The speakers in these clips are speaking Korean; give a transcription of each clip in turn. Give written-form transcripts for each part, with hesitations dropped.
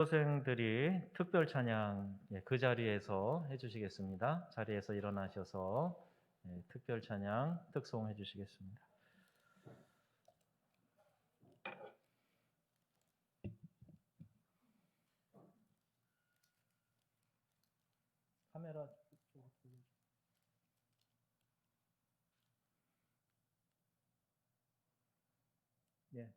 수료생들이 특별 찬양 그 자리에서 해주시겠습니다. 자리에서 일어나셔서 특별 찬양 특송 해주시겠습니다. 카메라 쪽으로 돌려주세요. 예.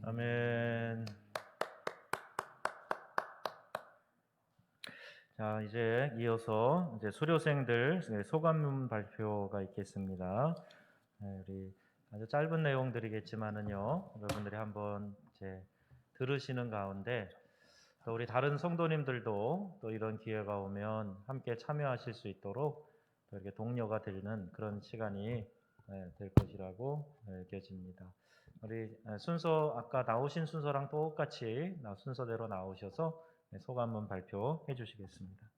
아멘. 자, 이제 이어서 수료생들 소감문 발표가 있겠습니다. 우리 아주 짧은 내용들이겠지만은요, 여러분들이 한번 들으시는 가운데 또 우리 다른 성도님들도 또 이런 기회가 오면 함께 참여하실 수 있도록 또 이렇게 동료가 되는 그런 시간이 될 것이라고 여겨집니다. 우리 순서 아까 나오신 순서랑 똑같이 순서대로 나오셔서 소감문 발표해 주시겠습니다.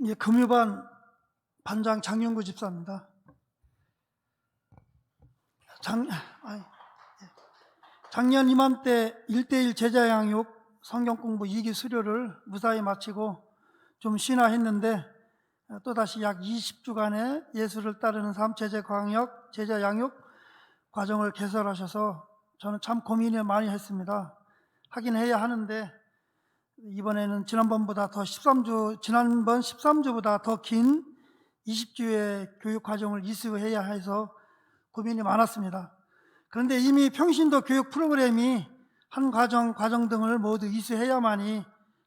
예, 금유반 반장 장영구 집사입니다. 작년 이맘때 1:1 제자 양육 성경 공부 2기 수료를 무사히 마치고 좀 쉬나 했는데 또다시 약 20주간의 예수를 따르는 삶 제자 양육 과정을 개설하셔서 저는 참 고민을 많이 했습니다. 하긴 해야 하는데 이번에는 지난번 13주보다 더 긴 20주의 교육 과정을 이수해야 해서 고민이 많았습니다. 그런데 이미 평신도 교육 프로그램이 한 과정 등을 모두 이수해야만이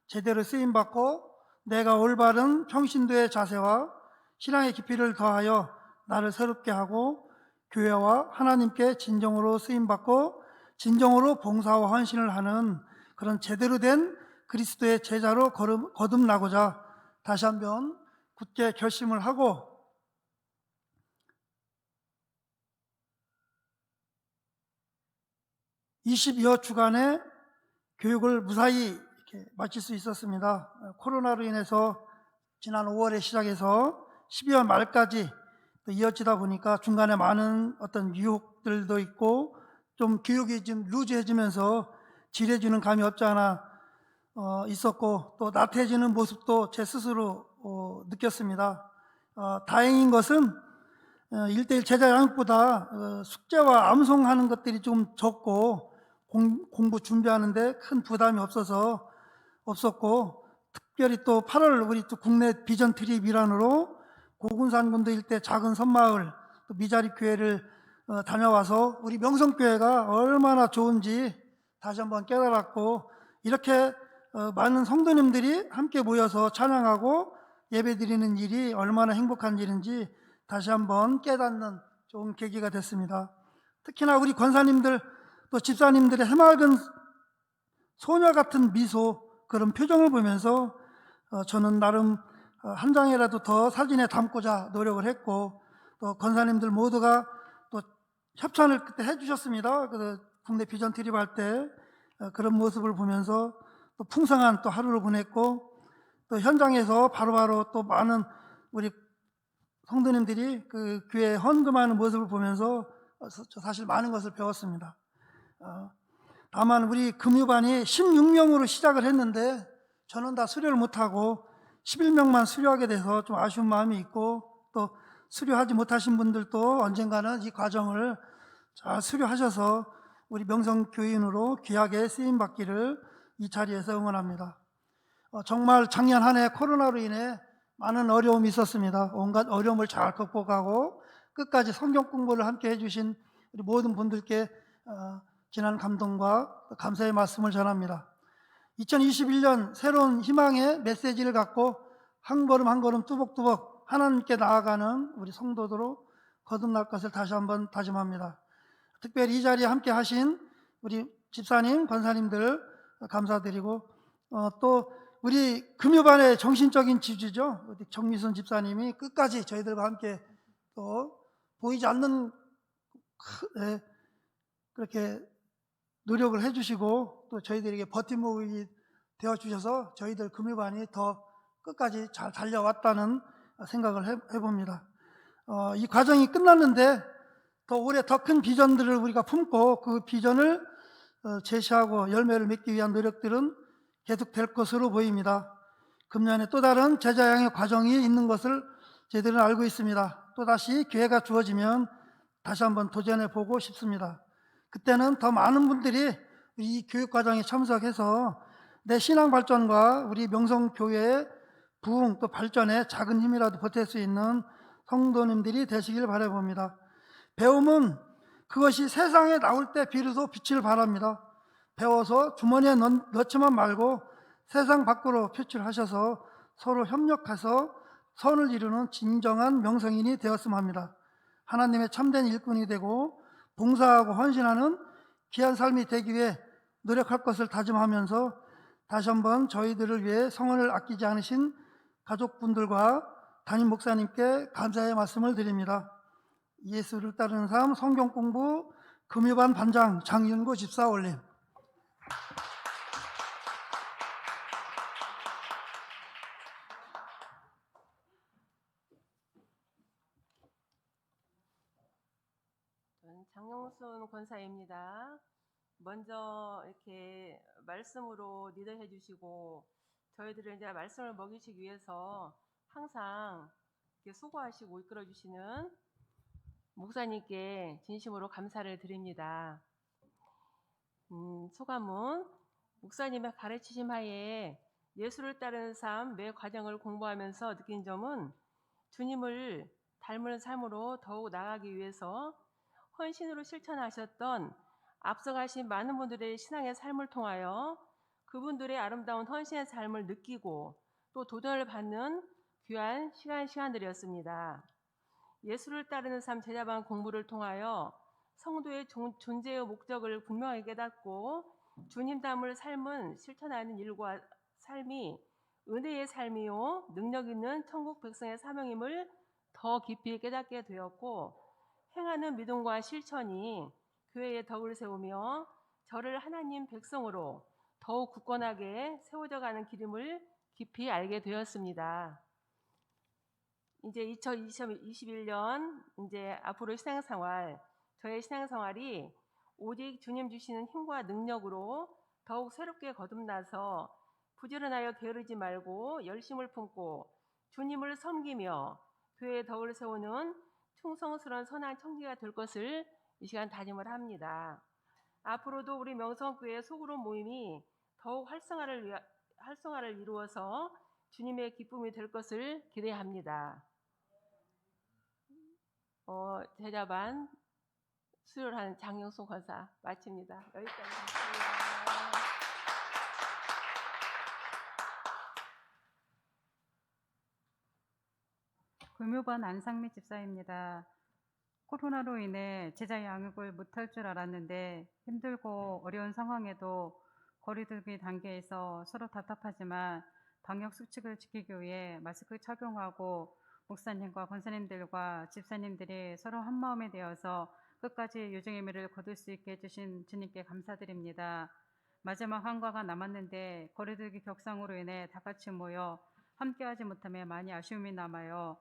제대로 쓰임받고 내가 올바른 평신도의 자세와 신앙의 깊이를 더하여 나를 새롭게 하고 교회와 하나님께 진정으로 쓰임받고 진정으로 봉사와 헌신을 하는 그런 제대로 된 그리스도의 제자로 거듭나고자 다시 한번 굳게 결심을 하고 20여 주간의 교육을 무사히 이렇게 마칠 수 있었습니다. 코로나로 인해서 지난 5월에 시작해서 12월 말까지 이어지다 보니까 중간에 많은 어떤 유혹들도 있고 좀 교육이 좀 루즈해지면서 지레지는 감이 없지 않아 있었고 또 나태해지는 모습도 제 스스로 느꼈습니다. 다행인 것은 1:1 제자 양육보다 숙제와 암송하는 것들이 좀 적고 공부 준비하는데 큰 부담이 없었고 특별히 또 8월 우리 또 국내 비전 트립 일환으로 고군산군도 일대 작은 섬마을 또 미자립 교회를 다녀와서 우리 명성교회가 얼마나 좋은지 다시 한번 깨달았고, 이렇게 많은 성도님들이 함께 모여서 찬양하고 예배드리는 일이 얼마나 행복한 일인지 다시 한번 깨닫는 좋은 계기가 됐습니다. 특히나 우리 권사님들 또 집사님들의 해맑은 소녀 같은 미소, 그런 표정을 보면서 저는 나름 한 장이라도 더 사진에 담고자 노력을 했고, 또 권사님들 모두가 또 협찬을 그때 해주셨습니다. 그 국내 비전 트립할 때 그런 모습을 보면서 또 풍성한 또 하루를 보냈고, 또 현장에서 바로바로 또 많은 우리 성도님들이 그 교회에 헌금하는 모습을 보면서 사실 많은 것을 배웠습니다. 다만 우리 금유반이 16명으로 시작을 했는데 저는 다 수료를 못하고 11명만 수료하게 돼서 좀 아쉬운 마음이 있고, 또 수료하지 못하신 분들도 언젠가는 이 과정을 잘 수료하셔서 우리 명성교인으로 귀하게 쓰임받기를 이 자리에서 응원합니다. 정말 작년 한 해 코로나로 인해 많은 어려움이 있었습니다. 온갖 어려움을 잘 극복하고 끝까지 성경 공부를 함께 해주신 우리 모든 분들께 진한 감동과 감사의 말씀을 전합니다. 2021년 새로운 희망의 메시지를 갖고 한 걸음 한 걸음 뚜벅뚜벅 하나님께 나아가는 우리 성도들로 거듭날 것을 다시 한번 다짐합니다. 특별히 이 자리에 함께 하신 우리 집사님, 권사님들 감사드리고, 또 우리 금요반의 정신적인 지주죠, 우리 정미순 집사님이 끝까지 저희들과 함께 또 보이지 않는 그렇게 노력을 해주시고 또 저희들에게 버팀목이 되어주셔서 저희들 금요반이 더 끝까지 잘 달려왔다는 생각을 해봅니다. 이 과정이 끝났는데 더 올해 더 큰 비전들을 우리가 품고 그 비전을 제시하고 열매를 맺기 위한 노력들은 계속될 것으로 보입니다. 금년에 또 다른 제자양의 과정이 있는 것을 저희들은 알고 있습니다. 또다시 기회가 주어지면 다시 한번 도전해 보고 싶습니다. 그때는 더 많은 분들이 이 교육 과정에 참석해서 내 신앙 발전과 우리 명성교회의 부흥 또 발전에 작은 힘이라도 보탤 수 있는 성도님들이 되시길 바라봅니다. 배움은 그것이 세상에 나올 때 비로소 빛을 발합니다. 배워서 주머니에 넣지만 말고 세상 밖으로 표출하셔서 서로 협력해서 선을 이루는 진정한 명성인이 되었으면 합니다. 하나님의 참된 일꾼이 되고 봉사하고 헌신하는 귀한 삶이 되기 위해 노력할 것을 다짐하면서 다시 한번 저희들을 위해 성원을 아끼지 않으신 가족분들과 담임 목사님께 감사의 말씀을 드립니다. 예수를 따르는 삶 성경 공부 금요반 반장 장윤구 집사 올림. 장영순 권사입니다. 먼저 이렇게 말씀으로 리더해 주시고 저희들을 이제 말씀을 먹이시기 위해서 항상 이렇게 수고하시고 이끌어 주시는 목사님께 진심으로 감사를 드립니다. 소감은 목사님의 가르치심 하에 예수를 따르는 삶 매 과정을 공부하면서 느낀 점은 주님을 닮은 삶으로 더욱 나아가기 위해서 헌신으로 실천하셨던 앞서가신 많은 분들의 신앙의 삶을 통하여 그분들의 아름다운 헌신의 삶을 느끼고 또 도전을 받는 귀한 시간들이었습니다. 예수를 따르는 삶 제자반 공부를 통하여 성도의 존재의 목적을 분명하게 깨닫고 주님 닮을 삶은 실천하는 일과 삶이 은혜의 삶이요 능력 있는 천국 백성의 사명임을 더 깊이 깨닫게 되었고, 행하는 믿음과 실천이 교회의 덕을 세우며 저를 하나님 백성으로 더욱 굳건하게 세워져 가는 길임을 깊이 알게 되었습니다. 이제 2021년 이제 앞으로 저의 신앙생활이 오직 주님 주시는 힘과 능력으로 더욱 새롭게 거듭나서 부지런하여 게으르지 말고 열심을 품고 주님을 섬기며 교회의 덕을 세우는 충성스러운 선한 청지가 될 것을 이 시간 다짐을 합니다. 앞으로도 우리 명성교회 소그룹 모임이 더욱 활성화를 이루어서 주님의 기쁨이 될 것을 기대합니다. 제자반 수료를 하는 장영순 권사 마칩니다. 여기까지 하겠습니다. 금요반 안상미 집사입니다. 코로나로 인해 제자 양육을 못할 줄 알았는데 힘들고 어려운 상황에도 거리두기 단계에서 서로 답답하지만 방역 수칙을 지키기 위해 마스크 착용하고 목사님과 권사님들과 집사님들이 서로 한마음이 되어서 끝까지 유종의 미를 거둘 수 있게 해주신 주님께 감사드립니다. 마지막 한과가 남았는데 거리두기 격상으로 인해 다 같이 모여 함께하지 못함에 많이 아쉬움이 남아요.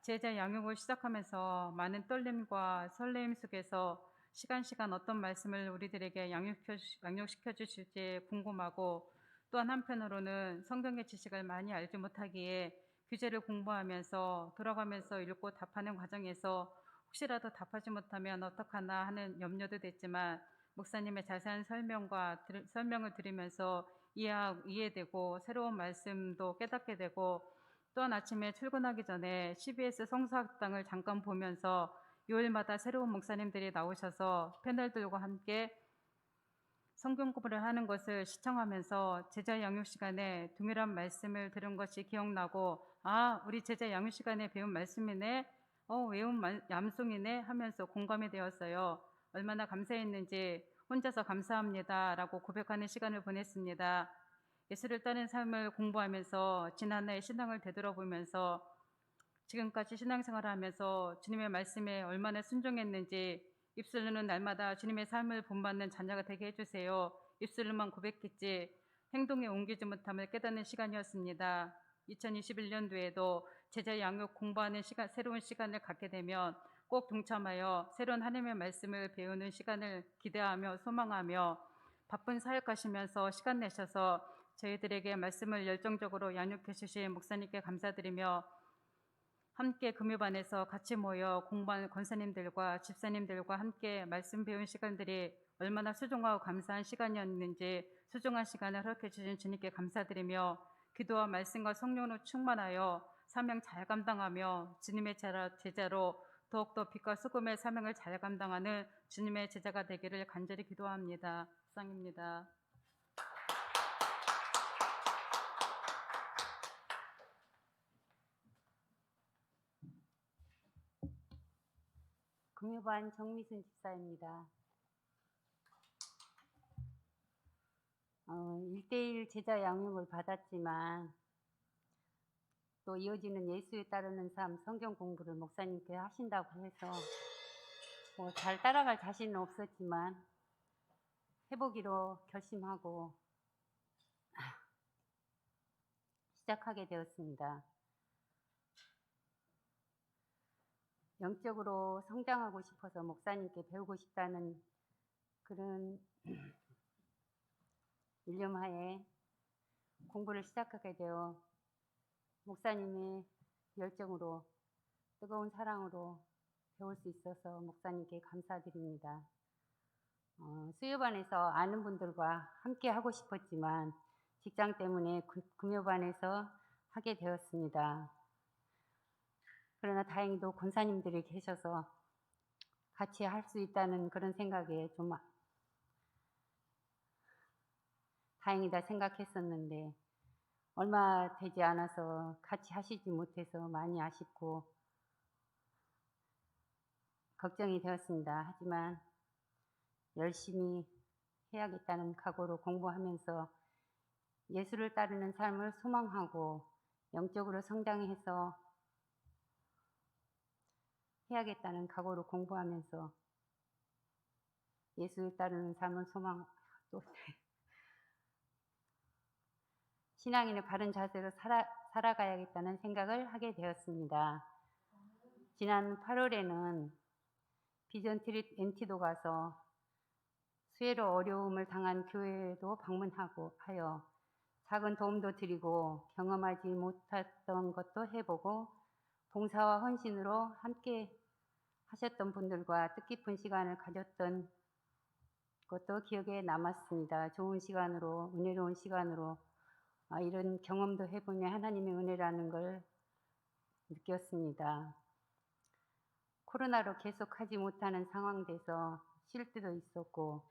제자 양육을 시작하면서 많은 떨림과 설레임 속에서 시간 어떤 말씀을 우리들에게 양육시켜 주실지 궁금하고, 또한 한편으로는 성경의 지식을 많이 알지 못하기에 규제를 공부하면서 돌아가면서 읽고 답하는 과정에서 혹시라도 답하지 못하면 어떡하나 하는 염려도 됐지만, 목사님의 자세한 설명을 들으면서 이해되고 새로운 말씀도 깨닫게 되고, 또한 아침에 출근하기 전에 CBS 성서학당을 잠깐 보면서 요일마다 새로운 목사님들이 나오셔서 패널들과 함께 성경 공부를 하는 것을 시청하면서 제자 양육 시간에 동일한 말씀을 들은 것이 기억나고, 아, 우리 제자 양육 시간에 배운 말씀이네, 외운 얌송이네 하면서 공감이 되었어요. 얼마나 감사했는지 혼자서 감사합니다라고 고백하는 시간을 보냈습니다. 예수를 따르는 삶을 공부하면서 지난해의 신앙을 되돌아보면서 지금까지 신앙생활을 하면서 주님의 말씀에 얼마나 순종했는지, 입술로는 날마다 주님의 삶을 본받는 자녀가 되게 해주세요. 입술로만 고백했지 행동에 옮기지 못함을 깨닫는 시간이었습니다. 2021년도에도 제자 양육 공부하는 새로운 시간을 갖게 되면 꼭 동참하여 새로운 하나님의 말씀을 배우는 시간을 기대하며 소망하며, 바쁜 사역하시면서 시간 내셔서 저희들에게 말씀을 열정적으로 양육해 주신 목사님께 감사드리며, 함께 금요반에서 같이 모여 공부하는 권사님들과 집사님들과 함께 말씀 배운 시간들이 얼마나 소중하고 감사한 시간이었는지 소중한 시간을 허락해 주신 주님께 감사드리며, 기도와 말씀과 성령으로 충만하여 사명 잘 감당하며 주님의 제자로 더욱더 빛과 소금의 사명을 잘 감당하는 주님의 제자가 되기를 간절히 기도합니다. 이상입니다. 금요반 정미순 집사입니다. 1:1 제자 양육을 받았지만 또 이어지는 예수에 따르는 삶 성경 공부를 목사님께 하신다고 해서 잘 따라갈 자신은 없었지만 해보기로 결심하고 시작하게 되었습니다. 영적으로 성장하고 싶어서 목사님께 배우고 싶다는 그런 일념하에 공부를 시작하게 되어 목사님의 열정으로 뜨거운 사랑으로 배울 수 있어서 목사님께 감사드립니다. 수요반에서 아는 분들과 함께 하고 싶었지만 직장 때문에 금요반에서 하게 되었습니다. 그러나 다행히도 권사님들이 계셔서 같이 할 수 있다는 그런 생각에 좀 다행이다 생각했었는데, 얼마 되지 않아서 같이 하시지 못해서 많이 아쉽고 걱정이 되었습니다. 하지만 열심히 해야겠다는 각오로 공부하면서 예수를 따르는 삶을 소망하고 영적으로 성장해서 해야겠다는 각오로 공부하면서 예수를 따르는 삶을 또 신앙인의 바른 자세로 살아가야겠다는 생각을 하게 되었습니다. 지난 8월에는 비전 트립 NT도 가서 수혜로 어려움을 당한 교회도 방문하고 하여 작은 도움도 드리고 경험하지 못했던 것도 해보고 봉사와 헌신으로 함께 하셨던 분들과 뜻깊은 시간을 가졌던 것도 기억에 남았습니다. 좋은 시간으로, 은혜로운 시간으로 이런 경험도 해보며 하나님의 은혜라는 걸 느꼈습니다. 코로나로 계속하지 못하는 상황 돼서 쉴 때도 있었고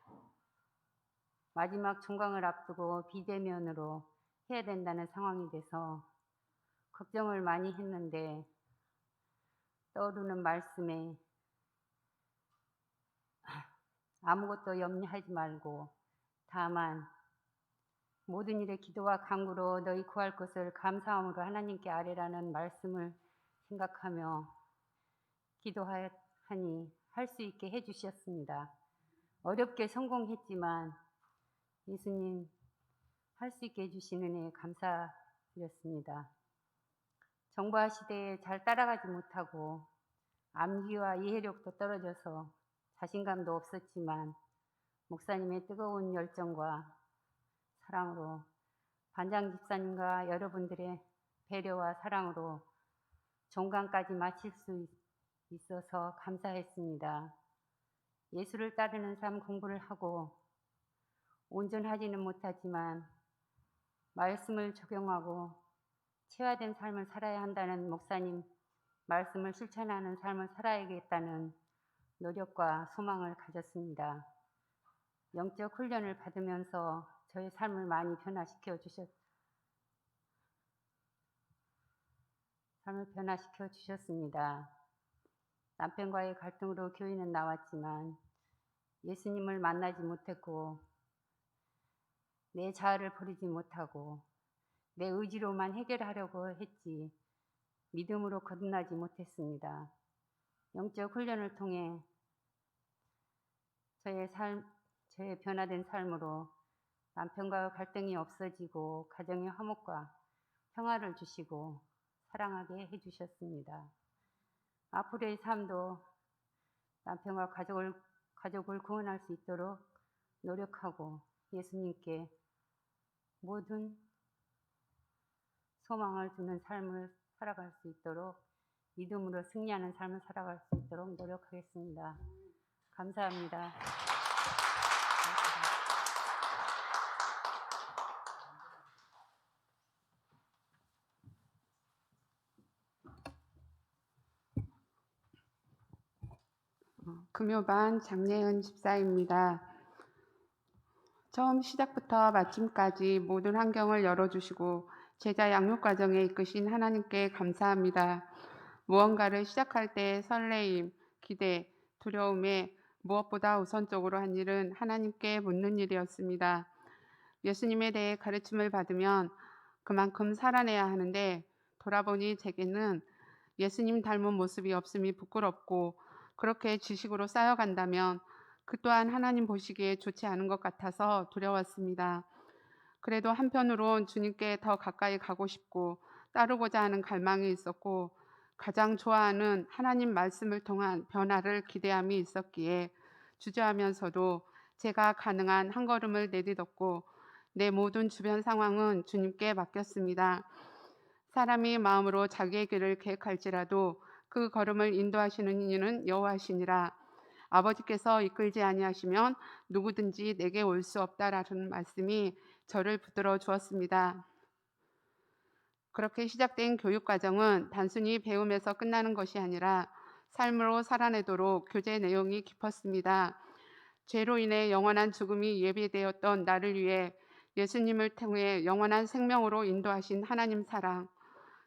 마지막 종강을 앞두고 비대면으로 해야 된다는 상황이 돼서 걱정을 많이 했는데 떠오르는 말씀에 아무것도 염려하지 말고 다만 모든 일에 기도와 간구로 너희 구할 것을 감사함으로 하나님께 아뢰라는 말씀을 생각하며 기도하니 할 수 있게 해주셨습니다. 어렵게 성공했지만 예수님 할 수 있게 해주신 은혜에 감사드렸습니다. 정보화 시대에 잘 따라가지 못하고 암기와 이해력도 떨어져서 자신감도 없었지만 목사님의 뜨거운 열정과 사랑으로 반장 집사님과 여러분들의 배려와 사랑으로 종강까지 마칠 수 있어서 감사했습니다. 예수를 따르는 삶 공부를 하고 온전하지는 못하지만 말씀을 적용하고 체화된 삶을 살아야 한다는 목사님 말씀을 실천하는 삶을 살아야겠다는 노력과 소망을 가졌습니다. 영적 훈련을 받으면서 저의 삶을 많이 변화시켜 주셨습니다. 남편과의 갈등으로 교회는 나왔지만 예수님을 만나지 못했고 내 자아를 버리지 못하고 내 의지로만 해결하려고 했지 믿음으로 거듭나지 못했습니다. 영적 훈련을 통해 저의 변화된 삶으로 남편과 갈등이 없어지고 가정의 화목과 평화를 주시고 사랑하게 해주셨습니다. 앞으로의 삶도 남편과 가족을 구원할 수 있도록 노력하고 예수님께 모든 소망을 두는 삶을 살아갈 수 있도록 믿음으로 승리하는 삶을 살아갈 수 있도록 노력하겠습니다. 감사합니다. 금요반 장례은 집사입니다. 처음 시작부터 마침까지 모든 환경을 열어주시고 제자 양육 과정에 이끄신 하나님께 감사합니다. 무언가를 시작할 때 설레임, 기대, 두려움에 무엇보다 우선적으로 한 일은 하나님께 묻는 일이었습니다. 예수님에 대해 가르침을 받으면 그만큼 살아내야 하는데 돌아보니 제게는 예수님 닮은 모습이 없음이 부끄럽고 그렇게 지식으로 쌓여간다면 그 또한 하나님 보시기에 좋지 않은 것 같아서 두려웠습니다. 그래도 한편으론 주님께 더 가까이 가고 싶고 따르고자 하는 갈망이 있었고 가장 좋아하는 하나님 말씀을 통한 변화를 기대함이 있었기에 주저하면서도 제가 가능한 한 걸음을 내딛었고 내 모든 주변 상황은 주님께 맡겼습니다. 사람이 마음으로 자기의 길을 계획할지라도 그 걸음을 인도하시는 이는 여호와시니라. 아버지께서 이끌지 아니하시면 누구든지 내게 올 수 없다라는 말씀이 저를 붙들어 주었습니다. 그렇게 시작된 교육 과정은 단순히 배움에서 끝나는 것이 아니라 삶으로 살아내도록 교재 내용이 깊었습니다. 죄로 인해 영원한 죽음이 예비되었던 나를 위해 예수님을 통해 영원한 생명으로 인도하신 하나님 사랑,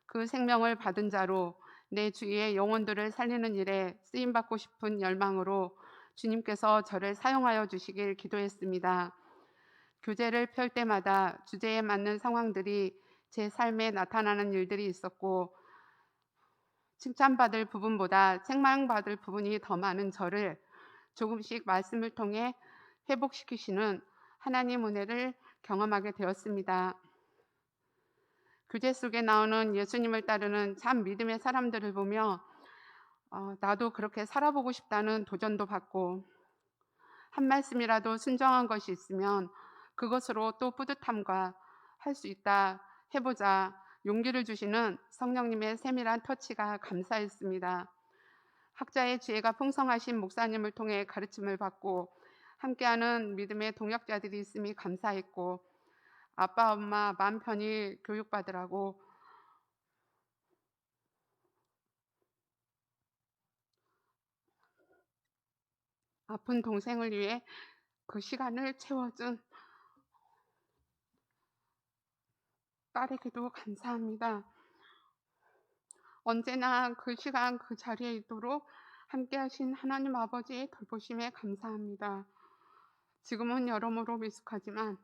그 생명을 받은 자로 내 주위의 영혼들을 살리는 일에 쓰임받고 싶은 열망으로 주님께서 저를 사용하여 주시길 기도했습니다. 교재를 펼 때마다 주제에 맞는 상황들이 제 삶에 나타나는 일들이 있었고 칭찬받을 부분보다 책망받을 부분이 더 많은 저를 조금씩 말씀을 통해 회복시키시는 하나님 은혜를 경험하게 되었습니다. 교재 속에 나오는 예수님을 따르는 참 믿음의 사람들을 보며 나도 그렇게 살아보고 싶다는 도전도 받고 한 말씀이라도 순종한 것이 있으면 그것으로 또 뿌듯함과 할 수 있다, 해보자 용기를 주시는 성령님의 세밀한 터치가 감사했습니다. 학자의 지혜가 풍성하신 목사님을 통해 가르침을 받고 함께하는 믿음의 동역자들이 있음이 감사했고 아빠, 엄마 마음 편히 교육받으라고 아픈 동생을 위해 그 시간을 채워준 딸에게도 감사합니다. 언제나 그 시간 그 자리에 있도록 함께하신 하나님 아버지의 돌보심에 감사합니다. 지금은 여러모로 미숙하지만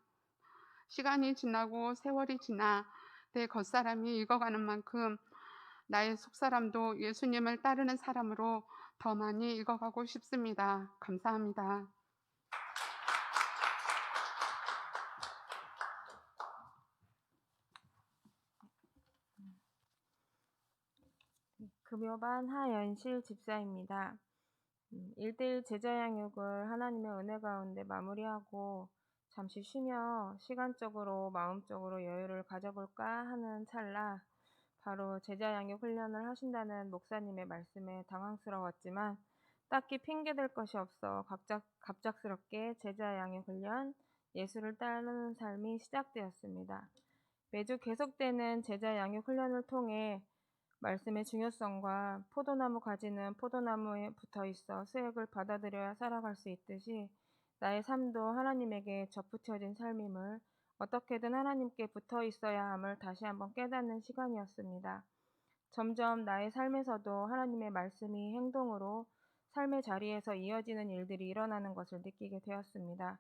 시간이 지나고 세월이 지나 내 겉사람이 익어가는 만큼 나의 속사람도 예수님을 따르는 사람으로 더 많이 익어가고 싶습니다. 감사합니다. 금요반 하연실 집사입니다. 1대1 제자 양육을 하나님의 은혜 가운데 마무리하고 잠시 쉬며 시간적으로 마음적으로 여유를 가져볼까 하는 찰나 바로 제자 양육 훈련을 하신다는 목사님의 말씀에 당황스러웠지만 딱히 핑계댈 것이 없어 갑작스럽게 제자 양육 훈련, 예수를 따르는 삶이 시작되었습니다. 매주 계속되는 제자 양육 훈련을 통해 말씀의 중요성과 포도나무 가지는 포도나무에 붙어있어 수액을 받아들여야 살아갈 수 있듯이 나의 삶도 하나님에게 접붙여진 삶임을 어떻게든 하나님께 붙어있어야 함을 다시 한번 깨닫는 시간이었습니다. 점점 나의 삶에서도 하나님의 말씀이 행동으로 삶의 자리에서 이어지는 일들이 일어나는 것을 느끼게 되었습니다.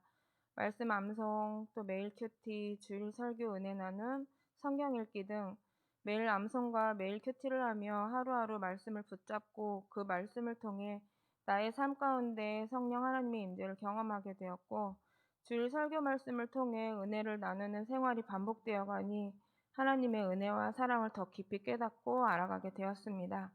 말씀 암송, 또 매일 큐티, 주일 설교 은혜 나눔, 성경 읽기 등 매일 암송과 매일 큐티를 하며 하루하루 말씀을 붙잡고 그 말씀을 통해 나의 삶 가운데 성령 하나님의 임재를 경험하게 되었고 주일 설교 말씀을 통해 은혜를 나누는 생활이 반복되어 가니 하나님의 은혜와 사랑을 더 깊이 깨닫고 알아가게 되었습니다.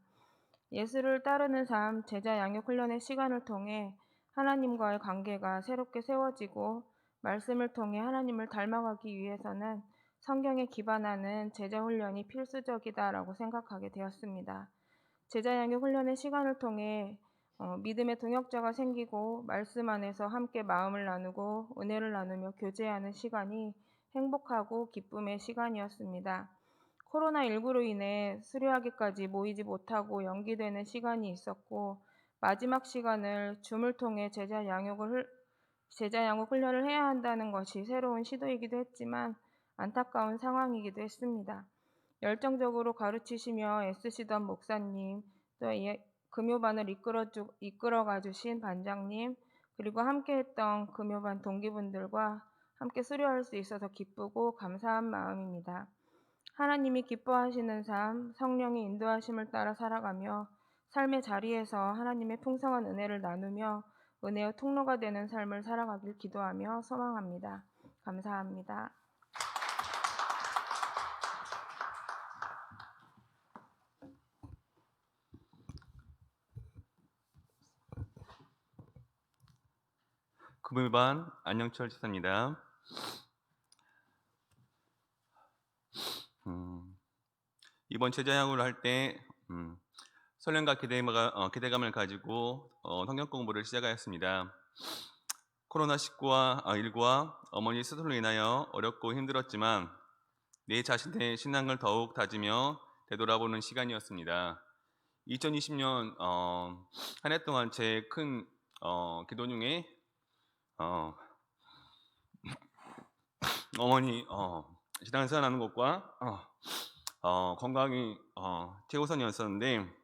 예수를 따르는 삶, 제자 양육 훈련의 시간을 통해 하나님과의 관계가 새롭게 세워지고 말씀을 통해 하나님을 닮아가기 위해서는 성경에 기반하는 제자 훈련이 필수적이다라고 생각하게 되었습니다. 제자 양육 훈련의 시간을 통해 믿음의 동역자가 생기고 말씀 안에서 함께 마음을 나누고 은혜를 나누며 교제하는 시간이 행복하고 기쁨의 시간이었습니다. 코로나19로 인해 수료하기까지 모이지 못하고 연기되는 시간이 있었고 마지막 시간을 줌을 통해 제자 양육 훈련을 해야 한다는 것이 새로운 시도이기도 했지만 안타까운 상황이기도 했습니다. 열정적으로 가르치시며 애쓰시던 목사님, 또 금요반을 이끌어가 주신 반장님, 그리고 함께했던 금요반 동기분들과 함께 수료할 수 있어서 기쁘고 감사한 마음입니다. 하나님이 기뻐하시는 삶, 성령의 인도하심을 따라 살아가며 삶의 자리에서 하나님의 풍성한 은혜를 나누며 은혜의 통로가 되는 삶을 살아가길 기도하며 소망합니다. 감사합니다. 금요반 안영철 지사입니다. 이번 제자양육을 할 때 설렘과 기대감을 가지고 성경 공부를 시작하였습니다. 코로나19와 어머니 스스로 인하여 어렵고 힘들었지만 내 자신의 신앙을 더욱 다지며 되돌아보는 시간이었습니다. 2020년 한 해 동안 제 큰 기도 중에 어머니 신앙생활 하는 것과 건강이 최우선이었었는데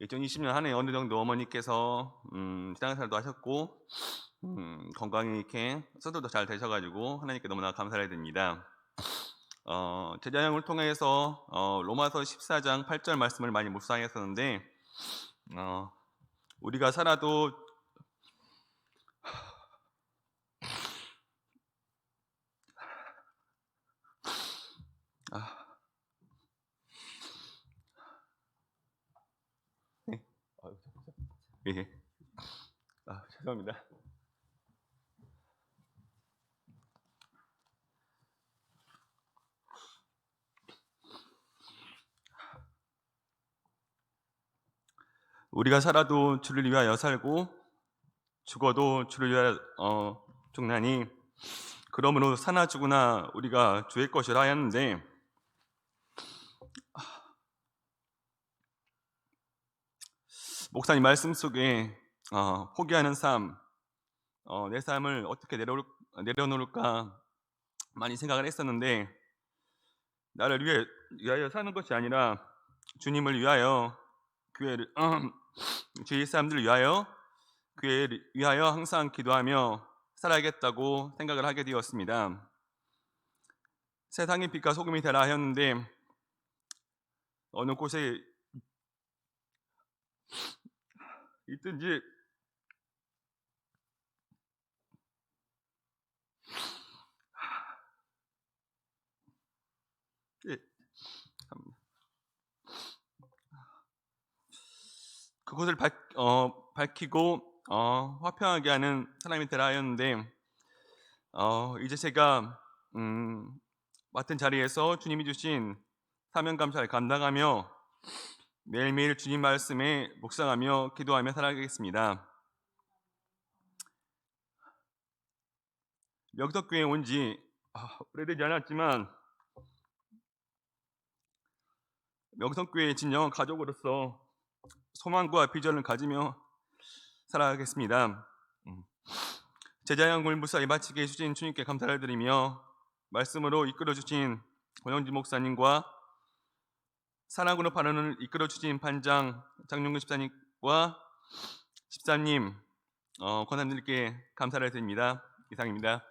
2020년 한 해 어느 정도 어머니께서 신앙생활도 하셨고 건강이 이렇게 스스로도 잘 되셔가지고 하나님께 너무나 감사를 드립니다. 제자양을 통해서 로마서 14장 8절 말씀을 많이 묵상했었는데 우리가 살아도 네. 예. 죄송합니다. 우리가 살아도 주를 위하여 살고 죽어도 주를 위하여 죽나니 그러므로 사나 죽으나 우리가 주의 것이라 하였는데 목사님 말씀 속에 포기하는 삶, 내 삶을 어떻게 내려놓을까 많이 생각을 했었는데, 나를 위하여 사는 것이 아니라 주님을 위하여, 교회를 주위 사람들을 위하여, 교회를 위하여 항상 기도하며 살아야겠다고 생각을 하게 되었습니다. 세상의 빛과 소금이 되라 하였는데, 어느 곳에 있든지 예, 그곳을 밝히고 화평하게 하는 사람이 되라 하였는데, 이제 제가 맡은 자리에서 주님이 주신 사명 감사를 감당하며 매일매일 주님 말씀에 묵상하며 기도하며 살아가겠습니다. 명석교회에 온 지 오래되지 않았지만, 명석교회의 진정한 가족으로서 소망과 비전을 가지며 살아가겠습니다. 제자양을 무사히 마치게 해주신 주님께 감사를 드리며, 말씀으로 이끌어 주신 권영진 목사님과 사랑으로 바르는 이끌어 주신 반장 장윤근 집사님과 집사님, 권사님들께 감사를 드립니다. 이상입니다.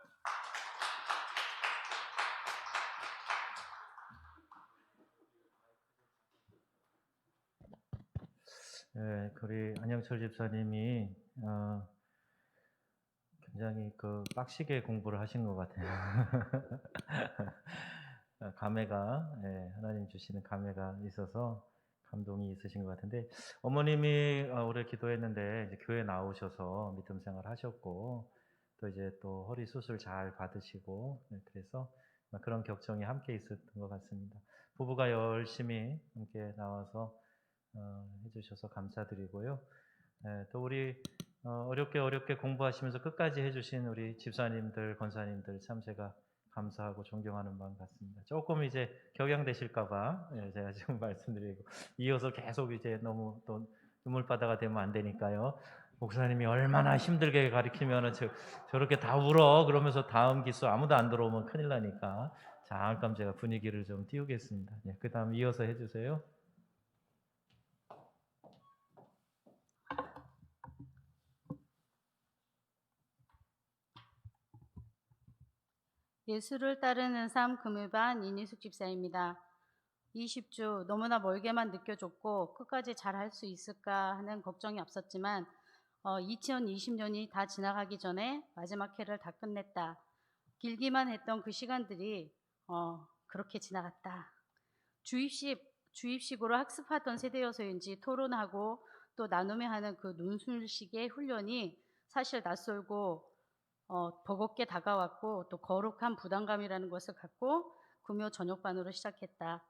네, 우리 안영철 집사님이 굉장히 빡시게 공부를 하신 것 같아요. 감회가, 하나님 주시는 감회가 있어서 감동이 있으신 것 같은데, 어머님이 오래 기도했는데 이제 교회 나오셔서 믿음 생활 하셨고, 또 이제 또 허리 수술 잘 받으시고, 그래서 그런 격정이 함께 있었던 것 같습니다. 부부가 열심히 함께 나와서 해주셔서 감사드리고요. 또 우리 어렵게 공부하시면서 끝까지 해주신 우리 집사님들, 권사님들 참 제가 감사하고 존경하는 마음 같습니다. 조금 이제 격양되실까봐 제가 지금 말씀드리고, 이어서 계속 이제 너무 또 눈물바다가 되면 안 되니까요. 목사님이 얼마나 힘들게 가르치면은 저렇게 다 울어 그러면서 다음 기수 아무도 안 들어오면 큰일 나니까 잠깐 제가 분위기를 좀 띄우겠습니다. 그 다음 이어서 해주세요. 예수를 따르는 삶 금요반 이니숙 집사입니다. 20주 너무나 멀게만 느껴졌고 끝까지 잘할 수 있을까 하는 걱정이 앞섰지만 2020년이 다 지나가기 전에 마지막 해를 다 끝냈다. 길기만 했던 그 시간들이 그렇게 지나갔다. 주입식으로 학습하던 세대여서인지 토론하고 또 나눔에 하는 그 논술식의 훈련이 사실 낯설고 버겁게 다가왔고 또 거룩한 부담감이라는 것을 갖고 금요 저녁반으로 시작했다.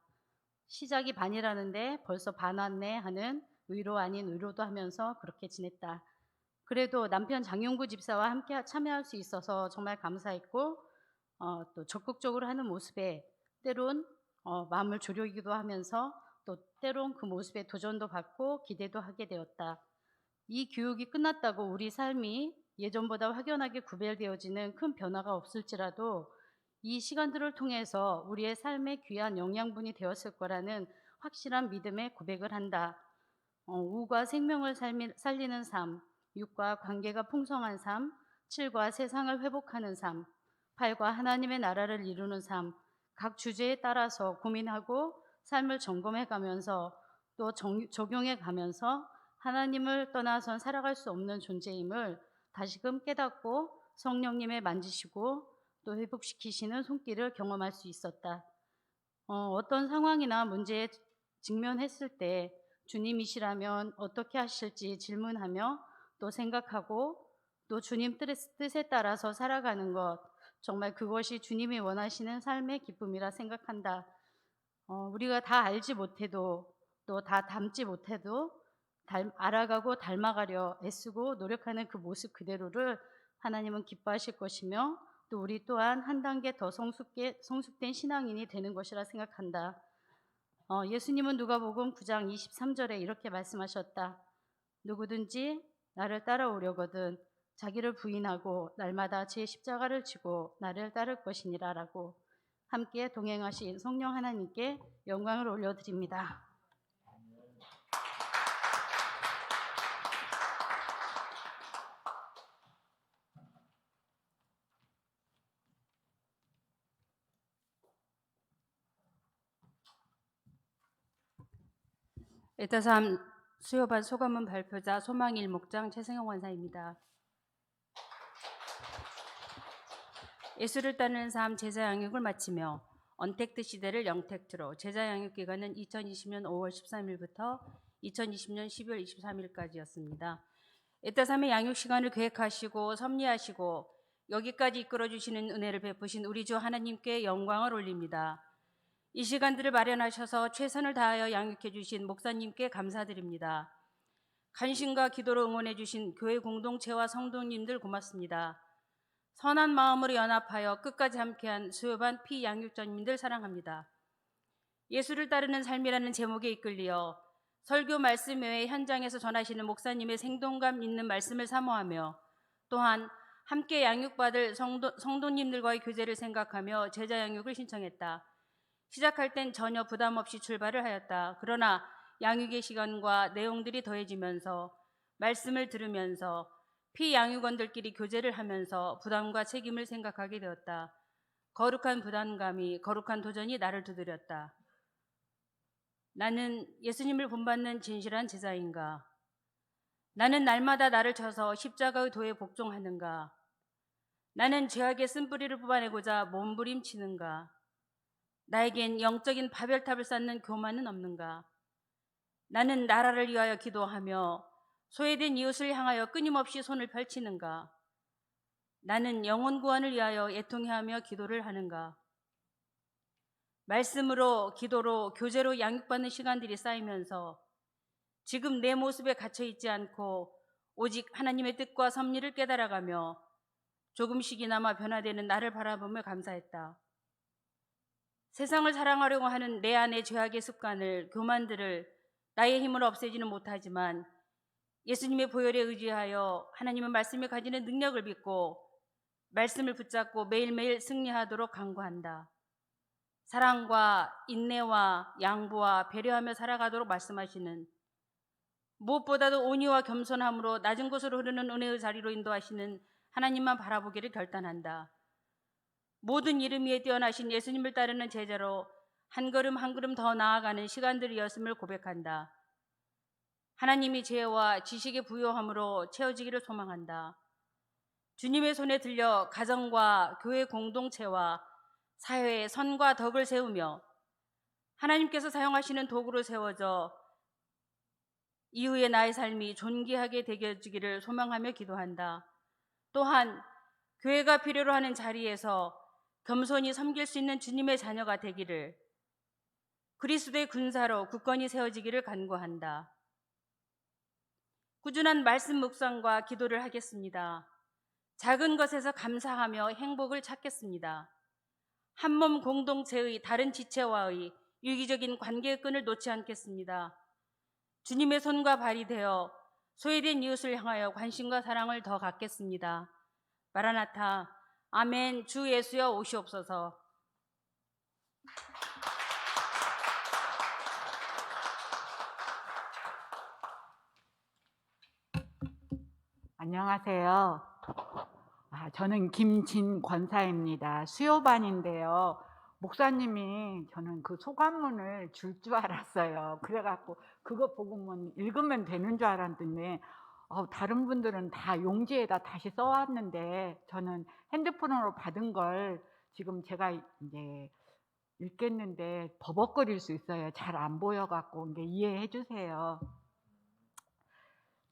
시작이 반이라는데 벌써 반 왔네 하는 위로 아닌 위로도 하면서 그렇게 지냈다. 그래도 남편 장용구 집사와 함께 참여할 수 있어서 정말 감사했고 또 적극적으로 하는 모습에 때론 마음을 졸이기도 하면서 또 때론 그 모습에 도전도 받고 기대도 하게 되었다. 이 교육이 끝났다고 우리 삶이 예전보다 확연하게 구별되어지는 큰 변화가 없을지라도 이 시간들을 통해서 우리의 삶의 귀한 영양분이 되었을 거라는 확실한 믿음의 고백을 한다. 우가 생명을 살리는 삶, 6과 관계가 풍성한 삶, 7과 세상을 회복하는 삶, 8과 하나님의 나라를 이루는 삶, 각 주제에 따라서 고민하고 삶을 점검해 가면서 또 적용해 가면서 하나님을 떠나선 살아갈 수 없는 존재임을 다시금 깨닫고 성령님의 만지시고 또 회복시키시는 손길을 경험할 수 있었다. 어떤 상황이나 문제에 직면했을 때 주님이시라면 어떻게 하실지 질문하며 또 생각하고 또 주님 뜻에 따라서 살아가는 것, 정말 그것이 주님이 원하시는 삶의 기쁨이라 생각한다. 우리가 다 알지 못해도 또 다 닮지 못해도 알아가고 닮아가려 애쓰고 노력하는 그 모습 그대로를 하나님은 기뻐하실 것이며 또 우리 또한 한 단계 더 성숙된 신앙인이 되는 것이라 생각한다. 예수님은 누가복음 9장 23절에 이렇게 말씀하셨다. 누구든지 나를 따라오려거든 자기를 부인하고 날마다 제 십자가를 지고 나를 따를 것이니라라고 함께 동행하신 성령 하나님께 영광을 올려드립니다. 일타삼 수요반 소감문 발표자 소망일 목장 최승영 원사입니다. 예수를 따르는 삶 제자 양육을 마치며 언택트 시대를 영택트로 제자 양육 기간은 2020년 5월 13일부터 2020년 12월 23일까지였습니다. 일타삼의 양육 시간을 계획하시고 섭리하시고 여기까지 이끌어 주시는 은혜를 베푸신 우리 주 하나님께 영광을 올립니다. 이 시간들을 마련하셔서 최선을 다하여 양육해 주신 목사님께 감사드립니다. 간신과 기도로 응원해 주신 교회 공동체와 성도님들 고맙습니다. 선한 마음으로 연합하여 끝까지 함께한 수요반 피양육자님들 사랑합니다. 예수를 따르는 삶이라는 제목에 이끌리어 설교 말씀 외에 현장에서 전하시는 목사님의 생동감 있는 말씀을 사모하며 또한 함께 양육받을 성도님들과의 교제를 생각하며 제자 양육을 신청했다. 시작할 땐 전혀 부담 없이 출발을 하였다. 그러나 양육의 시간과 내용들이 더해지면서 말씀을 들으면서 피양육원들끼리 교제를 하면서 부담과 책임을 생각하게 되었다. 거룩한 부담감이 거룩한 도전이 나를 두드렸다. 나는 예수님을 본받는 진실한 제자인가? 나는 날마다 나를 쳐서 십자가의 도에 복종하는가? 나는 죄악의 쓴뿌리를 뽑아내고자 몸부림치는가? 나에겐 영적인 바벨탑을 쌓는 교만은 없는가? 나는 나라를 위하여 기도하며 소외된 이웃을 향하여 끊임없이 손을 펼치는가? 나는 영혼 구원을 위하여 애통해하며 기도를 하는가? 말씀으로, 기도로, 교제로 양육받는 시간들이 쌓이면서 지금 내 모습에 갇혀 있지 않고 오직 하나님의 뜻과 섭리를 깨달아가며 조금씩이나마 변화되는 나를 바라보며 감사했다. 세상을 사랑하려고 하는 내 안의 죄악의 습관을, 교만들을 나의 힘으로 없애지는 못하지만 예수님의 보혈에 의지하여 하나님의 말씀이 가지는 능력을 믿고 말씀을 붙잡고 매일매일 승리하도록 간구한다. 사랑과 인내와 양보와 배려하며 살아가도록 말씀하시는, 무엇보다도 온유와 겸손함으로 낮은 곳으로 흐르는 은혜의 자리로 인도하시는 하나님만 바라보기를 결단한다. 모든 이름 위에 뛰어나신 예수님을 따르는 제자로 한 걸음 한 걸음 더 나아가는 시간들이었음을 고백한다. 하나님이 지혜와 지식의 부요함으로 채워지기를 소망한다. 주님의 손에 들려 가정과 교회 공동체와 사회에 선과 덕을 세우며 하나님께서 사용하시는 도구로 세워져 이후의 나의 삶이 존귀하게 되어지기를 소망하며 기도한다. 또한 교회가 필요로 하는 자리에서 겸손히 섬길 수 있는 주님의 자녀가 되기를, 그리스도의 군사로 굳건히 세워지기를 간구한다. 꾸준한 말씀 묵상과 기도를 하겠습니다. 작은 것에서 감사하며 행복을 찾겠습니다. 한몸 공동체의 다른 지체와의 유기적인 관계의 끈을 놓지 않겠습니다. 주님의 손과 발이 되어 소외된 이웃을 향하여 관심과 사랑을 더 갖겠습니다. 마라나타, 아멘. 주 예수여 오시옵소서. 안녕하세요. 저는 김진 권사입니다. 수요반인데요. 목사님이 저는 그 소감문을 줄 줄 알았어요. 그래갖고 그거 보고만 읽으면 되는 줄 알았는데 다른 분들은 다 용지에다 다시 써왔는데 저는 핸드폰으로 받은 걸 지금 제가 이제 읽겠는데 버벅거릴 수 있어요. 잘 안 보여갖고 이해해 주세요.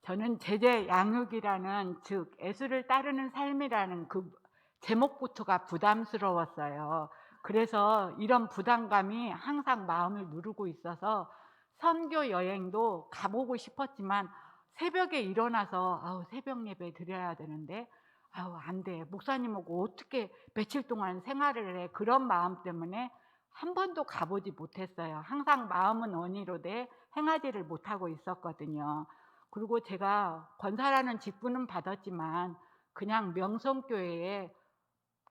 저는 제자 양육이라는, 즉 예수를 따르는 삶이라는 그 제목부터가 부담스러웠어요. 그래서 이런 부담감이 항상 마음을 누르고 있어서 선교 여행도 가보고 싶었지만 새벽에 일어나서 새벽 예배 드려야 되는데 안 돼. 목사님하고 어떻게 며칠 동안 생활을 해. 그런 마음 때문에 한 번도 가보지 못했어요. 항상 마음은 원이로되 행하지를 못하고 있었거든요. 그리고 제가 권사라는 직분은 받았지만 그냥 명성교회에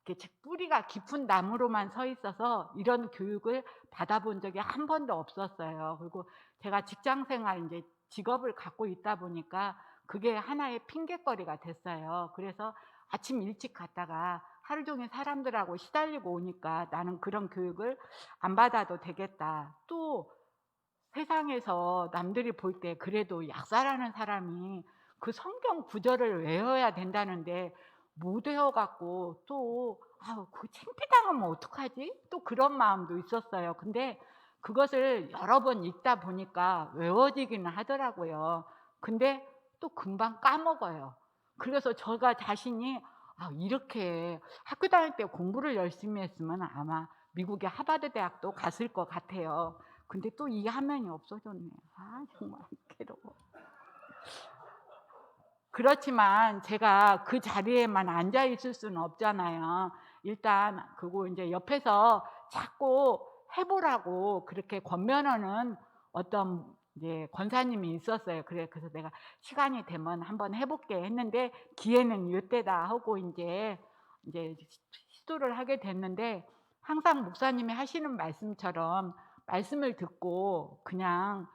이렇게 뿌리가 깊은 나무로만 서 있어서 이런 교육을 받아본 적이 한 번도 없었어요. 그리고 제가 직장생활 이제 직업을 갖고 있다 보니까 그게 하나의 핑곗거리가 됐어요. 그래서 아침 일찍 갔다가 하루 종일 사람들하고 시달리고 오니까 나는 그런 교육을 안 받아도 되겠다. 또 세상에서 남들이 볼 때 그래도 약사라는 사람이 그 성경 구절을 외워야 된다는데 못 외워갖고 또 그 창피당하면 어떡하지? 또 그런 마음도 있었어요. 근데 그것을 여러 번 읽다 보니까 외워지기는 하더라고요. 근데 또 금방 까먹어요. 그래서 제가 자신이 이렇게 학교 다닐 때 공부를 열심히 했으면 아마 미국의 하버드 대학도 갔을 것 같아요. 근데 또 이 화면이 없어졌네요. 정말 괴로워. 그렇지만 제가 그 자리에만 앉아 있을 수는 없잖아요. 일단 그거 이제 옆에서 자꾸 해보라고 그렇게 권면하는 어떤 이제 권사님이 있었어요. 그래서 내가 시간이 되면 한번 해볼게 했는데 기회는 이때다 하고 이제 시도를 하게 됐는데 항상 목사님이 하시는 말씀처럼 말씀을 듣고 그냥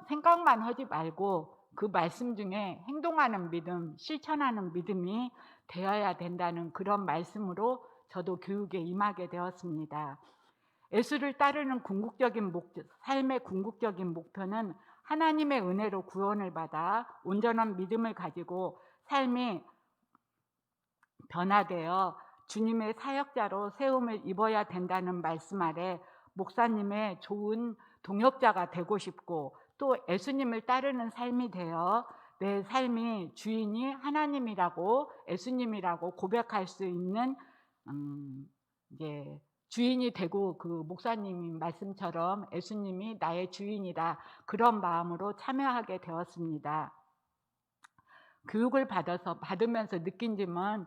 생각만 하지 말고 그 말씀 중에 행동하는 믿음, 실천하는 믿음이 되어야 된다는 그런 말씀으로 저도 교육에 임하게 되었습니다. 예수를 따르는 삶의 궁극적인 목표는 하나님의 은혜로 구원을 받아 온전한 믿음을 가지고 삶이 변화되어 주님의 사역자로 세움을 입어야 된다는 말씀 아래 목사님의 좋은 동역자가 되고 싶고 또 예수님을 따르는 삶이 되어 내 삶이 주인이 하나님이라고 예수님이라고 고백할 수 있는 이제 주인이 되고 그 목사님 말씀처럼 예수님이 나의 주인이다 그런 마음으로 참여하게 되었습니다. 교육을 받으면서 느낀 점은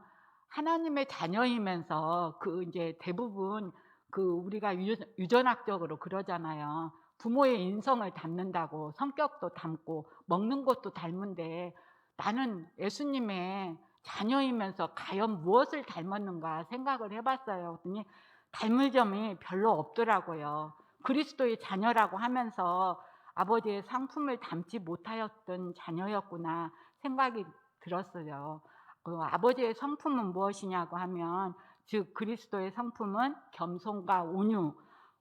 하나님의 자녀이면서 이제 대부분 우리가 유전학적으로 그러잖아요. 부모의 인성을 닮는다고 성격도 닮고 먹는 것도 닮은데 나는 예수님의 자녀이면서 과연 무엇을 닮았는가 생각을 해봤어요. 그랬더니 닮을 점이 별로 없더라고요. 그리스도의 자녀라고 하면서 아버지의 성품을 닮지 못하였던 자녀였구나 생각이 들었어요. 아버지의 성품은 무엇이냐고 하면 즉 그리스도의 성품은 겸손과 온유,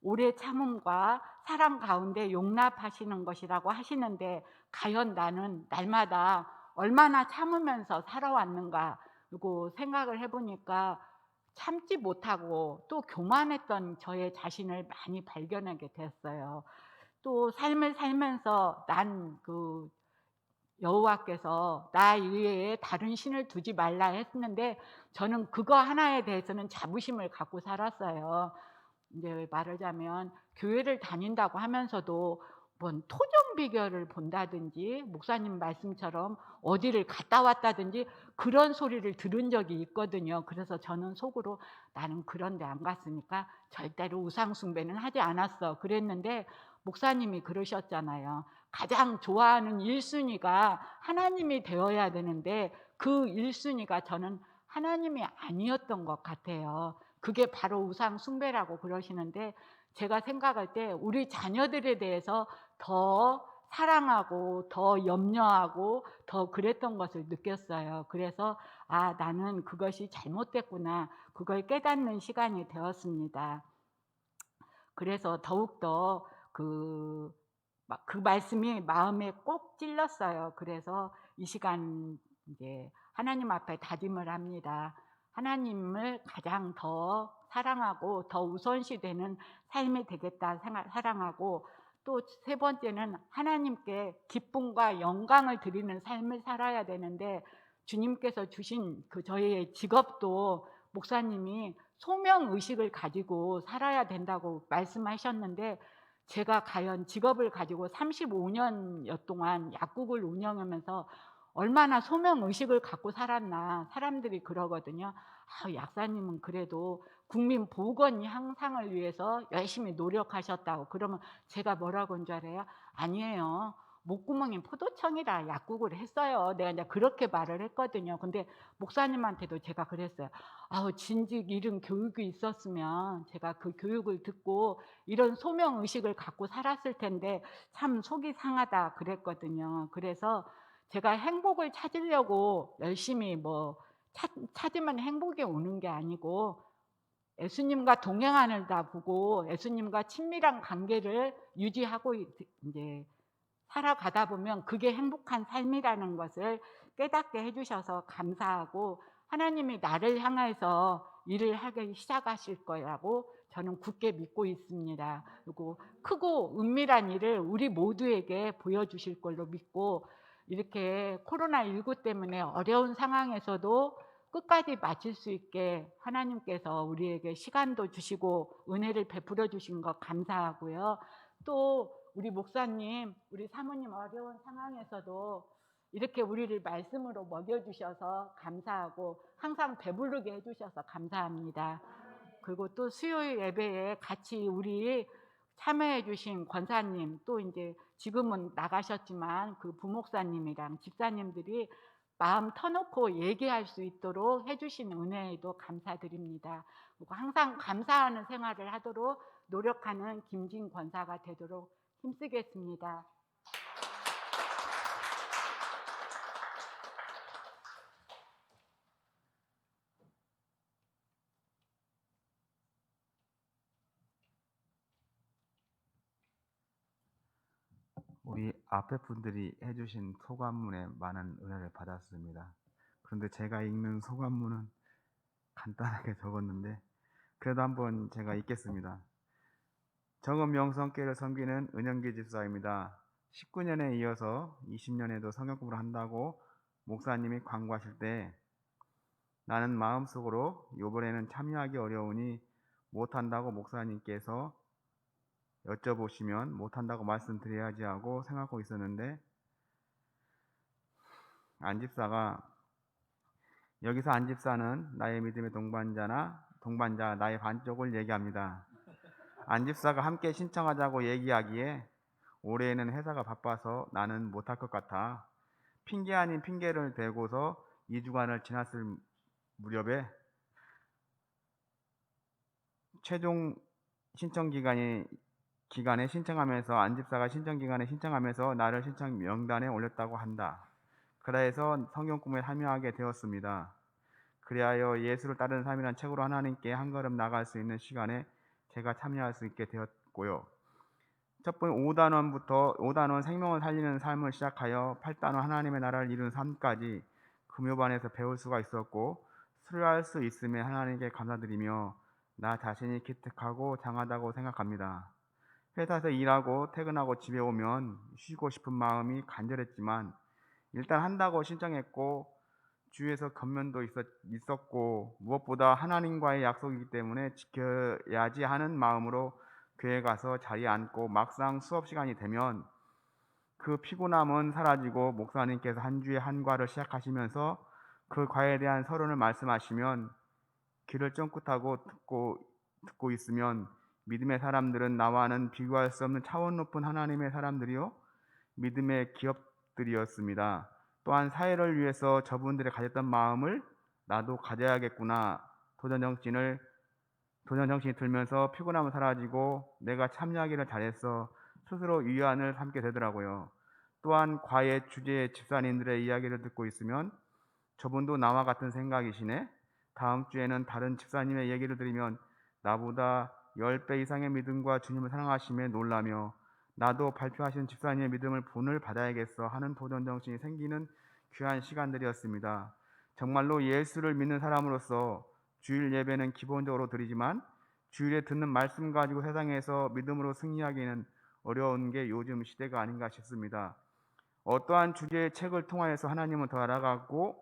오래 참음과 사랑 가운데 용납하시는 것이라고 하시는데 과연 나는 날마다 얼마나 참으면서 살아왔는가 그리고 생각을 해보니까 참지 못하고 또 교만했던 저의 자신을 많이 발견하게 됐어요. 또 삶을 살면서 난 여호와께서 나 이외에 다른 신을 두지 말라 했는데 저는 그거 하나에 대해서는 자부심을 갖고 살았어요. 이제 말하자면 교회를 다닌다고 하면서도 뭔 토종 비결을 본다든지 목사님 말씀처럼 어디를 갔다 왔다든지 그런 소리를 들은 적이 있거든요. 그래서 저는 속으로 나는 그런 데 안 갔으니까 절대로 우상 숭배는 하지 않았어 그랬는데 목사님이 그러셨잖아요. 가장 좋아하는 1순위가 하나님이 되어야 되는데 그 1순위가 저는 하나님이 아니었던 것 같아요. 그게 바로 우상 숭배라고 그러시는데 제가 생각할 때 우리 자녀들에 대해서 더 사랑하고 더 염려하고 더 그랬던 것을 느꼈어요. 그래서 나는 그것이 잘못됐구나 그걸 깨닫는 시간이 되었습니다. 그래서 더욱더 그 말씀이 마음에 꼭 찔렀어요. 그래서 이 시간 이제 하나님 앞에 다짐을 합니다. 하나님을 가장 더 사랑하고 더 우선시 되는 삶이 되겠다 사랑하고 또 세 번째는 하나님께 기쁨과 영광을 드리는 삶을 살아야 되는데 주님께서 주신 저희의 직업도 목사님이 소명의식을 가지고 살아야 된다고 말씀하셨는데 제가 과연 직업을 가지고 35년 동안 약국을 운영하면서 얼마나 소명의식을 갖고 살았나 사람들이 그러거든요. 약사님은 그래도 국민보건 향상을 위해서 열심히 노력하셨다고 그러면 제가 뭐라고 한 줄 알아요? 아니에요. 목구멍이 포도청이라 약국을 했어요. 내가 이제 그렇게 말을 했거든요. 근데 목사님한테도 제가 그랬어요. 아우, 진즉 이런 교육이 있었으면 제가 그 교육을 듣고 이런 소명 의식을 갖고 살았을 텐데 참 속이 상하다 그랬거든요. 그래서 제가 행복을 찾으려고 열심히 뭐 찾으면 행복이 오는 게 아니고 예수님과 동행하는다 보고 예수님과 친밀한 관계를 유지하고 이제 살아가다 보면 그게 행복한 삶이라는 것을 깨닫게 해주셔서 감사하고 하나님이 나를 향해서 일을 하기 시작하실 거라고 저는 굳게 믿고 있습니다. 그리고 크고 은밀한 일을 우리 모두에게 보여주실 걸로 믿고 이렇게 코로나19 때문에 어려운 상황에서도 끝까지 마칠 수 있게 하나님께서 우리에게 시간도 주시고 은혜를 베풀어 주신 것 감사하고요. 또 우리 목사님, 우리 사모님 어려운 상황에서도 이렇게 우리를 말씀으로 먹여주셔서 감사하고 항상 배부르게 해주셔서 감사합니다. 그리고 또 수요일 예배에 같이 우리 참여해 주신 권사님, 또 이제 지금은 나가셨지만 그 부목사님이랑 집사님들이 마음 터놓고 얘기할 수 있도록 해주신 은혜에도 감사드립니다. 그리고 항상 감사하는 생활을 하도록 노력하는 김진 권사가 되도록 힘쓰겠습니다. 우리 앞에 분들이 해주신 소감문에 많은 은혜를 받았습니다. 그런데 제가 읽는 소감문은 간단하게 적었는데 그래도 한번 제가 읽겠습니다. 정읍 명성교회를 섬기는 은영기 집사입니다. 19년에 이어서 20년에도 성경 공부를 한다고 목사님이 광고하실 때 나는 마음속으로 이번에는 참여하기 어려우니 못한다고 목사님께서 여쭤보시면 못한다고 말씀드려야지 하고 생각하고 있었는데 안집사가 여기서 안집사는 나의 믿음의 동반자 나의 반쪽을 얘기합니다. 안집사가 함께 신청하자고 얘기하기에 올해에는 회사가 바빠서 나는 못할 것 같아 핑계 아닌 핑계를 대고서 2주간을 지났을 무렵에 최종 신청 기간에 신청하면서 안집사가 신청 기간에 신청하면서 나를 신청 명단에 올렸다고 한다. 그래서 성경 공부에 참여하게 되었습니다. 그리하여 예수를 따르는 삶이라는 책으로 하나님께 한 걸음 나갈 수 있는 시간에 제가 참여할 수 있게 되었고요. 첫 번째 5단원 생명을 살리는 삶을 시작하여 8단원 하나님의 나라를 이루는 삶까지 금요반에서 배울 수가 있었고 수료할 수 있음에 하나님께 감사드리며 나 자신이 기특하고 장하다고 생각합니다. 회사에서 일하고 퇴근하고 집에 오면 쉬고 싶은 마음이 간절했지만 일단 한다고 신청했고 주위에서 겉면도 있었고 무엇보다 하나님과의 약속이기 때문에 지켜야지 하는 마음으로 교회 가서 자리에 앉고 막상 수업 시간이 되면 그 피곤함은 사라지고 목사님께서 한 주에 한 과를 시작하시면서 그 과에 대한 서론을 말씀하시면 귀를 쫑긋하고 듣고 있으면 믿음의 사람들은 나와는 비교할 수 없는 차원 높은 하나님의 사람들이요 믿음의 기업들이었습니다. 또한 사회를 위해서 저분들이 가졌던 마음을 나도 가져야겠구나 도전 정신이 들면서 피곤함은 사라지고 내가 참여하기를 잘했어 스스로 위안을 삼게 되더라고요. 또한 과외 주제의 집사님들의 이야기를 듣고 있으면 저분도 나와 같은 생각이시네. 다음 주에는 다른 집사님의 얘기를 들으면 나보다 10배 이상의 믿음과 주님을 사랑하심에 놀라며 나도 발표하신 집사님의 믿음을 본을 받아야겠어 하는 도전 정신이 생기는 귀한 시간들이었습니다. 정말로 예수를 믿는 사람으로서 주일 예배는 기본적으로 드리지만 주일에 듣는 말씀 가지고 세상에서 믿음으로 승리하기는 어려운 게 요즘 시대가 아닌가 싶습니다. 어떠한 주제의 책을 통하여서 하나님을 더 알아가고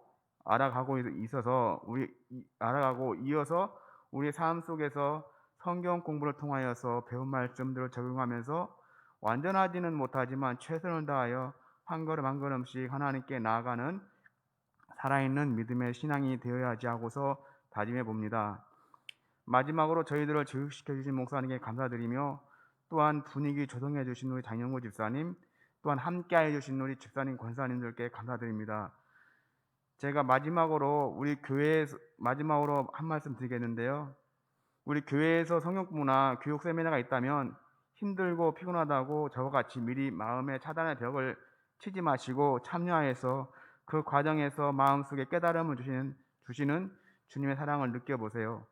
이어서 우리 삶 속에서 성경 공부를 통하여서 배운 말씀들을 적용하면서 완전하지는 못하지만 최선을 다하여 한 걸음 한 걸음씩 하나님께 나아가는 살아있는 믿음의 신앙이 되어야지 하고서 다짐해 봅니다. 마지막으로 저희들을 교육시켜 주신 목사님께 감사드리며 또한 분위기 조성해 주신 우리 장영구 집사님, 또한 함께해 주신 우리 집사님, 권사님들께 감사드립니다. 제가 마지막으로 한 말씀 드리겠는데요. 우리 교회에서 성경공부나 교육 세미나가 있다면 힘들고 피곤하다고 저와 같이 미리 마음의 차단의 벽을 치지 마시고 참여해서 그 과정에서 마음속에 깨달음을 주시는 주님의 사랑을 느껴보세요.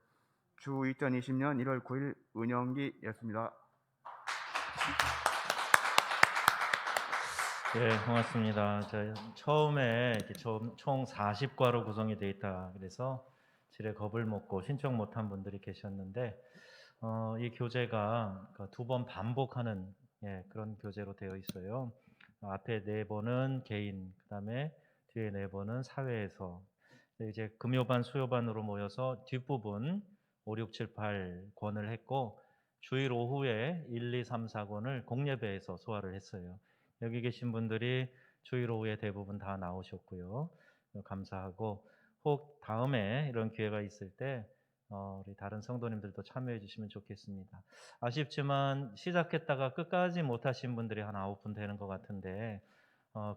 주 2020년 1월 9일 은영기였습니다. 네, 고맙습니다. 처음에 이렇게 총 40과로 구성이 되어 있다. 그래서 질에 겁을 먹고 신청 못한 분들이 계셨는데 이 교재가 2번 반복하는 그런 교재로 되어 있어요. 앞에 4번은 개인, 그다음에 뒤에 4번은 사회에서. 이제 금요반, 수요반으로 모여서 뒷부분 5, 6, 7, 8권을 했고 주일 오후에 1, 2, 3, 4권을 공예배에서 소화를 했어요. 여기 계신 분들이 주일 오후에 대부분 다 나오셨고요. 감사하고 혹 다음에 이런 기회가 있을 때 우리 다른 성도님들도 참여해 주시면 좋겠습니다. 아쉽지만 시작했다가 끝까지 못하신 분들이 한 9분 되는 것 같은데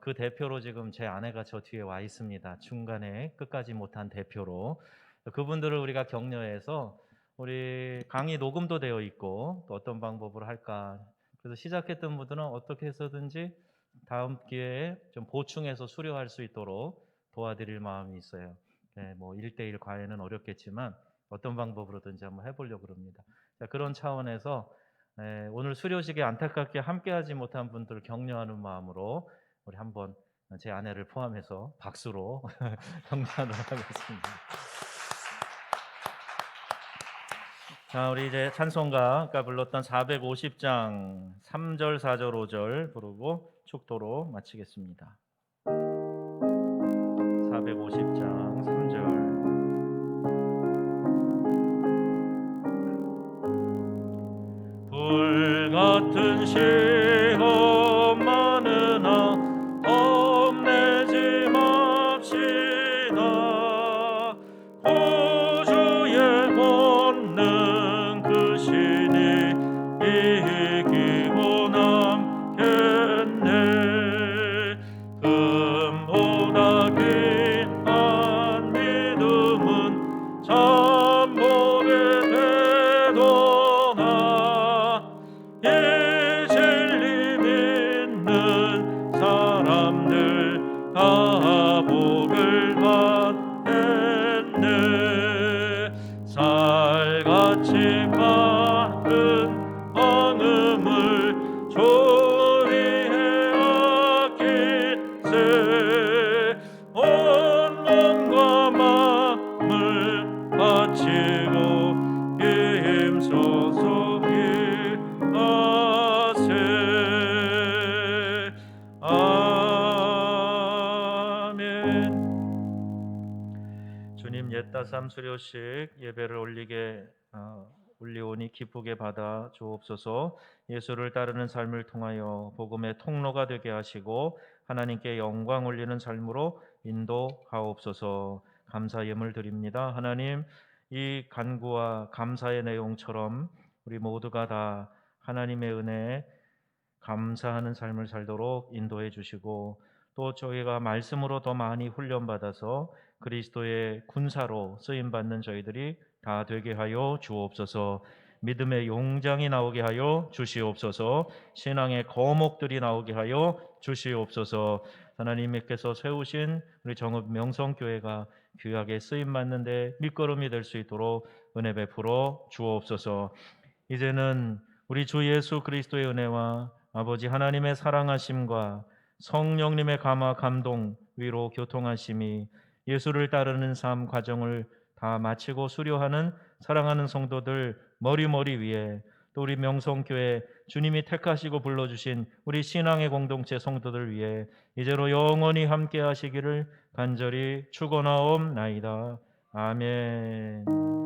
그 대표로 지금 제 아내가 저 뒤에 와 있습니다. 중간에 끝까지 못한 대표로. 그분들을 우리가 격려해서 우리 강의 녹음도 되어 있고 또 어떤 방법으로 할까. 그래서 시작했던 분들은 어떻게 해서든지 다음 기회에 좀 보충해서 수료할 수 있도록 도와드릴 마음이 있어요. 네, 뭐 1대1 과외는 어렵겠지만 어떤 방법으로든지 한번 해보려고 합니다. 자, 그런 차원에서 오늘 수료식에 안타깝게 함께하지 못한 분들을 격려하는 마음으로 우리 한번 제 아내를 포함해서 박수로 격려하도록 하겠습니다. 자, 우리 이제 찬송가 아까 불렀던 450장 3절, 4절, 5절 부르고 축도로 마치겠습니다. 450장 3절. 불같은 시험 많으나 겁내지 맙시다. 구주의 본능 그 신이 이기고 남겠네. 금보다 귀한 믿음은 잠복의 되도다. 이 진리 믿는 사람들 다 복을 받겠네. 살같이 밝은 방음을 조리해 아끼세. 온 몸과 마음을 바치고 힘써서 일하세. 아멘. 주님, 옛다삼 수료식 예배를 올리오니 기쁘게 받아 주옵소서. 예수를 따르는 삶을 통하여 복음의 통로가 되게 하시고 하나님께 영광 올리는 삶으로 인도하옵소서. 감사 예물 드립니다. 하나님, 이 간구와 감사의 내용처럼 우리 모두가 다 하나님의 은혜에 감사하는 삶을 살도록 인도해 주시고 또 저희가 말씀으로 더 많이 훈련받아서 그리스도의 군사로 쓰임받는 저희들이 다 되게 하여 주옵소서. 믿음의 용장이 나오게 하여 주시옵소서. 신앙의 거목들이 나오게 하여 주시옵소서. 하나님께서 세우신 우리 정읍 명성교회가 귀하게 쓰임받는 데 밑거름이 될 수 있도록 은혜 베풀어 주옵소서. 이제는 우리 주 예수 그리스도의 은혜와 아버지 하나님의 사랑하심과 성령님의 감화 감동 위로 교통하심이 예수를 따르는 삶 과정을 다 마치고 수료하는 사랑하는 성도들 머리 위에 또 우리 명성교회 주님이 택하시고 불러주신 우리 신앙의 공동체 성도들 위해 이제로 영원히 함께 하시기를 간절히 축원하옵나이다. 아멘.